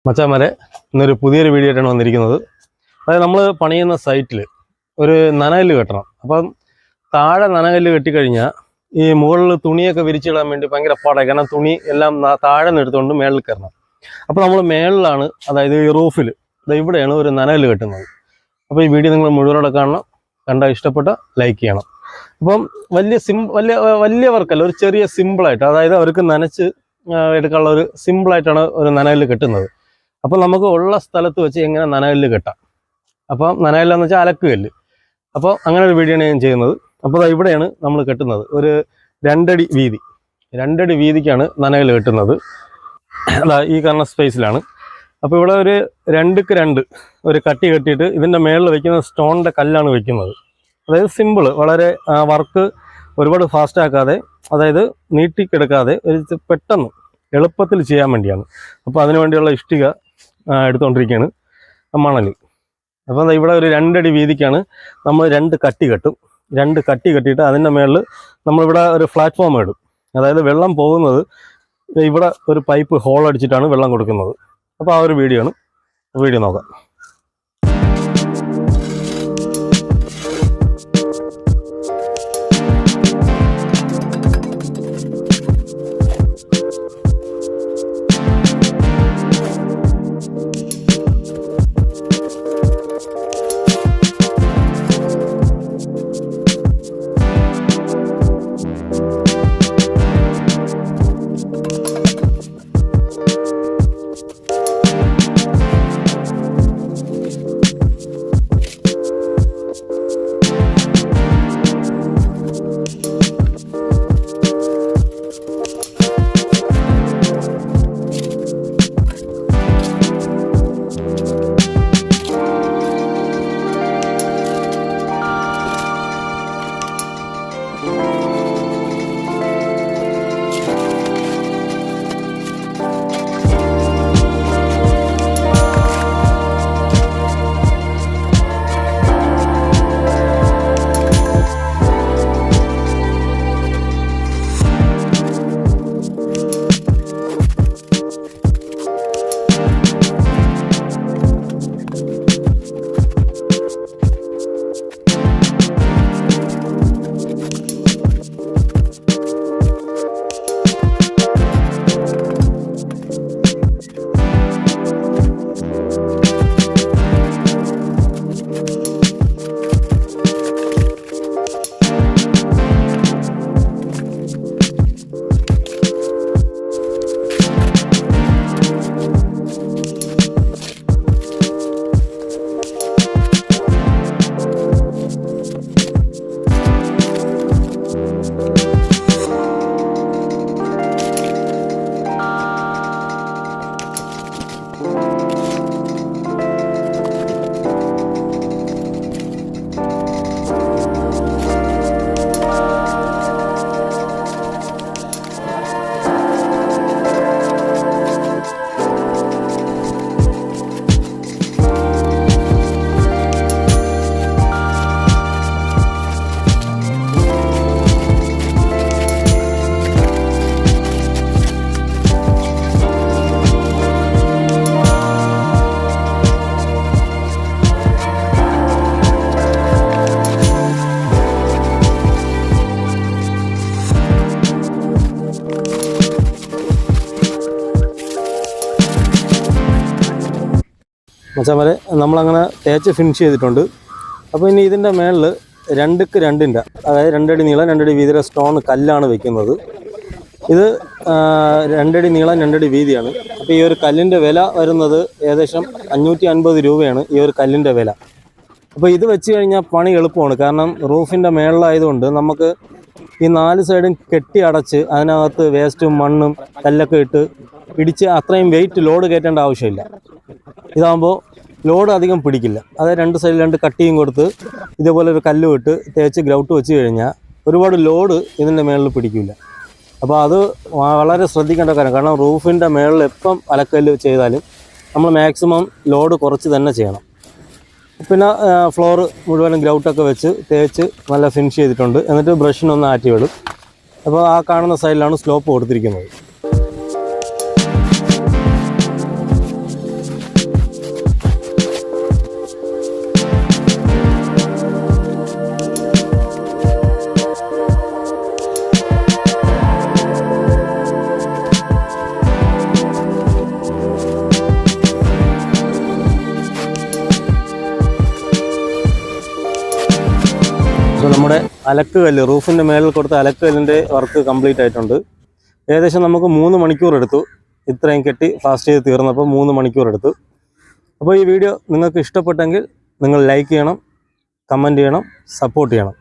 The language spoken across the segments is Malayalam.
മച്ചാന്മാരെ ഇന്നൊരു പുതിയൊരു വീഡിയോ ആയിട്ടാണ് വന്നിരിക്കുന്നത്. അതായത് നമ്മൾ പണിയുന്ന സൈറ്റിൽ ഒരു നനകല്ല് കെട്ടണം. അപ്പം താഴെ നനകല്ല് കെട്ടിക്കഴിഞ്ഞാൽ ഈ മുകളിൽ തുണിയൊക്കെ വിരിച്ചിടാൻ വേണ്ടി ഭയങ്കര പാടായി. കാരണം തുണി എല്ലാം താഴെ നിന്ന് എടുത്തുകൊണ്ട് മേളിൽ കയറണം. അപ്പോൾ നമ്മൾ മേളിലാണ്, അതായത് ഈ റൂഫിൽ ഇവിടെയാണ് ഒരു നനകല്ല് കെട്ടുന്നത്. അപ്പോൾ ഈ വീഡിയോ നിങ്ങൾ മുഴുവനോടെ കാണണം, കണ്ടാൽ ഇഷ്ടപ്പെട്ട ലൈക്ക് ചെയ്യണം. അപ്പം വലിയ വർക്കല്ല, ഒരു ചെറിയ സിമ്പിളായിട്ട്, അതായത് അവർക്ക് നനച്ച് എടുക്കാനുള്ള ഒരു സിമ്പിളായിട്ടാണ് ഒരു നനകല്ല് കെട്ടുന്നത്. അപ്പോൾ നമുക്ക് ഉള്ള സ്ഥലത്ത് വെച്ച് എങ്ങനെ നനകല്ല് കെട്ടാം. അപ്പം നനകല്ലെന്ന് വെച്ചാൽ അലക്കുകല്ല്. അപ്പോൾ അങ്ങനെ ഒരു വീഡിയോ ആണ് ഞാൻ ചെയ്യുന്നത്. അപ്പോൾ ഇവിടെയാണ് നമ്മൾ കെട്ടുന്നത്. ഒരു 2 അടി വീതി, 2 അടി വീതിക്കാണ് നനകല്ല് കെട്ടുന്നത്. അതാ ഈ കാണുന്ന സ്പേസിലാണ്. അപ്പോൾ ഇവിടെ ഒരു 2ക്ക് 2 ഒരു കട്ടി കെട്ടിയിട്ട് ഇതിൻ്റെ മേളിൽ വെക്കുന്ന സ്റ്റോണിൻ്റെ കല്ലാണ് വെക്കുന്നത്. അതായത് സിമ്പിൾ, വളരെ വർക്ക് ഒരുപാട് ഫാസ്റ്റ് ആക്കാതെ, അതായത് നീട്ടിക്കെടുക്കാതെ ഒരു പെട്ടെന്ന് എളുപ്പത്തിൽ ചെയ്യാൻ വേണ്ടിയാണ്. അപ്പോൾ അതിനു വേണ്ടിയുള്ള ഇഷ്ടിക എടുത്തുകൊണ്ടിരിക്കുകയാണ്, മണൽ. അപ്പോൾ ഇവിടെ ഒരു 2 അടി വീതിക്കാണ് നമ്മൾ 2 കട്ടി കെട്ടും. 2 കട്ടി കെട്ടിയിട്ട് അതിൻ്റെ മേളിൽ നമ്മളിവിടെ ഒരു പ്ലാറ്റ്ഫോം ഇടും. അതായത് വെള്ളം പോകുന്നത് ഇവിടെ ഒരു പൈപ്പ് ഹോൾ അടിച്ചിട്ടാണ് വെള്ളം കൊടുക്കുന്നത്. അപ്പോൾ ആ ഒരു വീഡിയോ നോക്കാം. മച്ചാന്മാരെ, നമ്മളങ്ങനെ തേച്ച് ഫിനിഷ് ചെയ്തിട്ടുണ്ട്. അപ്പോൾ ഇനി ഇതിൻ്റെ മേളിൽ 2ക്ക് 2, അതായത് 2 അടി നീളം 2 അടി വീതിയുടെ സ്റ്റോൺ കല്ലാണ് വെക്കുന്നത്. ഇത് 2 അടി നീളം 2 അടി വീതിയാണ്. അപ്പോൾ ഈ ഒരു കല്ലിൻ്റെ വില വരുന്നത് ഏകദേശം 550 രൂപയാണ് ഈ ഒരു കല്ലിൻ്റെ വില. അപ്പോൾ ഇത് വെച്ച് കഴിഞ്ഞാൽ പണി എളുപ്പമാണ്. കാരണം റൂഫിൻ്റെ മേളിലായതുകൊണ്ട് നമുക്ക് ഈ 4 സൈഡും കെട്ടി അടച്ച് അതിനകത്ത് വേസ്റ്റും മണ്ണും കല്ലൊക്കെ ഇട്ട് ഇടിച്ച് അത്രയും വെയിറ്റ് ലോഡ് കയറ്റേണ്ട ആവശ്യമില്ല. ഇതാകുമ്പോൾ ലോഡ് അധികം പിടിക്കില്ല. അതായത് 2 സൈഡിൽ 2 കട്ടിയും കൊടുത്ത് ഇതേപോലെ ഒരു കല്ല് ഇട്ട് തേച്ച് ഗ്രൗട്ട് വെച്ച് കഴിഞ്ഞാൽ ഒരുപാട് ലോഡ് ഇതിൻ്റെ മേളിൽ പിടിക്കില്ല. അപ്പോൾ അത് വളരെ ശ്രദ്ധിക്കേണ്ട കാര്യം. കാരണം റൂഫിൻ്റെ മേളിൽ എപ്പം അലക്കല്ല് ചെയ്താലും നമ്മൾ മാക്സിമം ലോഡ് കുറച്ച് തന്നെ ചെയ്യണം. പിന്നെ ഫ്ലോർ മുഴുവനും ഗ്രൗട്ടൊക്കെ വെച്ച് തേച്ച് നല്ല ഫിനിഷ് ചെയ്തിട്ടുണ്ട്. എന്നിട്ട് ബ്രഷിനൊന്ന് ആറ്റി വിടും. അപ്പോൾ ആ കാണുന്ന സൈഡിലാണ് സ്ലോപ്പ് കൊടുത്തിരിക്കുന്നത്. അലക്കുകല്ല്, റൂഫിൻ്റെ മേളിൽ കൊടുത്ത അലക്കുകല്ലിൻ്റെ വർക്ക് കംപ്ലീറ്റ് ആയിട്ടുണ്ട്. ഏകദേശം നമുക്ക് 3 മണിക്കൂർ എടുത്തു. ഇത്രയും കെട്ടി ഫാസ്റ്റ് ചെയ്ത് തീർന്നപ്പോൾ 3 മണിക്കൂർ എടുത്തു. അപ്പോൾ ഈ വീഡിയോ നിങ്ങൾക്ക് ഇഷ്ടപ്പെട്ടെങ്കിൽ നിങ്ങൾ ലൈക്ക് ചെയ്യണം, കമൻറ്റ് ചെയ്യണം, സപ്പോർട്ട് ചെയ്യണം.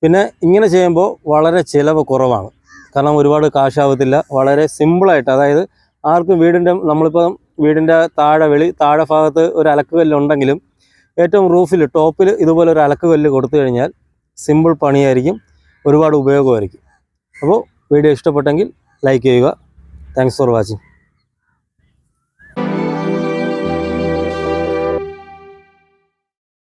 പിന്നെ ഇങ്ങനെ ചെയ്യുമ്പോൾ വളരെ ചിലവ് കുറവാണ്. കാരണം ഒരുപാട് കാശാവത്തില്ല. വളരെ സിമ്പിളായിട്ട്, അതായത് ആർക്കും നമ്മളിപ്പം വീടിൻ്റെ താഴെ ഭാഗത്ത് ഒരു അലക്കുകല്ലുണ്ടെങ്കിലും ഏറ്റവും റൂഫിൽ ടോപ്പിൽ ഇതുപോലെ ഒരു അലക്കുകല്ല് കൊടുത്തു കഴിഞ്ഞാൽ സിമ്പിൾ പണിയായിരിക്കും, ഒരുപാട് ഉപയോഗമായിരിക്കും. അപ്പോൾ വീഡിയോ ഇഷ്ടപ്പെട്ടെങ്കിൽ ലൈക്ക് ചെയ്യുക. Thanks for watching.